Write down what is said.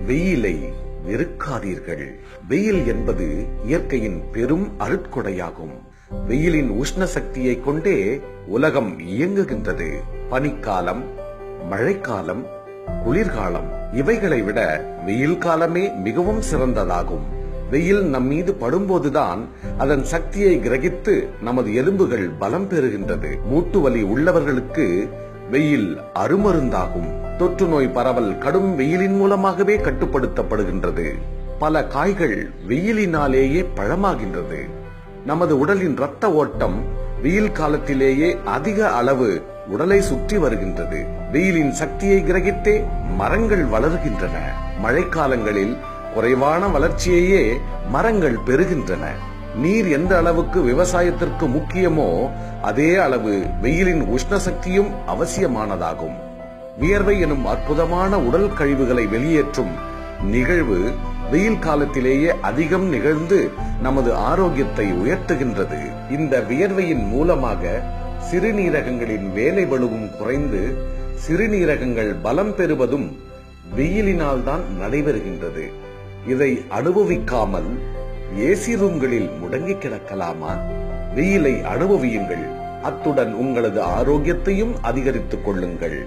வெயிலை வெறுக்காதீர்கள். வெயில் என்பது இயற்கையின் பெரும் அருட்கொடையாகும். வெயிலின் உஷ்ண சக்தியை கொண்டே உலகம் இயங்குகின்றது. பனிக்காலம், மழைக்காலம், குளிர்காலம் இவைகளை விட வெயில் காலமே மிகவும் சிறந்ததாகும். வெயில் நம் மீது படும்போதுதான் அதன் சக்தியை கிரகித்து நமது எலும்புகள் பலம் பெறுகின்றது. மூட்டு வலி உள்ளவர்களுக்கு வெயில் அருமருந்தாகும். தொற்று நோய் பரவல் கடும் வெயிலின் மூலமாகவே கட்டுப்படுத்தப்படுகின்றது. பல காய்கள் வெயிலினாலேயே பழமாகின்றது. நமது உடலின் இரத்த ஓட்டம் வெயில் காலத்திலேயே அதிக அளவு உடலை சுற்றி வருகின்றது. வெயிலின் சக்தியை கிரகித்தே மரங்கள் வளர்கின்றன. மழைக்காலங்களில் குறைவான வளர்ச்சியையே மரங்கள் பெறுகின்றன. நீர் எந்த அளவுக்கு விவசாயத்திற்கு முக்கியமோ அதே அளவு வெயிலின் உஷ்ண சக்தியும் அவசியமானதாகும். வியர்வை எனும் அற்புதமான உடல் கழிவுகளை வெளியேற்றும் நிகழ்வு வெயில் காலத்திலேயே அதிகம் நிகழ்ந்து நமது ஆரோக்கியத்தை உயர்த்துகின்றது. இந்த வியர்வையின் மூலமாக சிறுநீரகங்களின் வேலை பளுவும் குறைந்து சிறுநீரகங்கள் பலம் பெறுவதும் வெயிலினால் தான் நடைபெறுகின்றது. இதை அனுபவிக்காமல் ஏசி ரூம்களில் முடங்கி கிடக்கலாமா? வெயிலை அனுபவியுங்கள். அத்துடன் உங்களது ஆரோக்கியத்தையும் அதிகரித்துக் கொள்ளுங்கள்.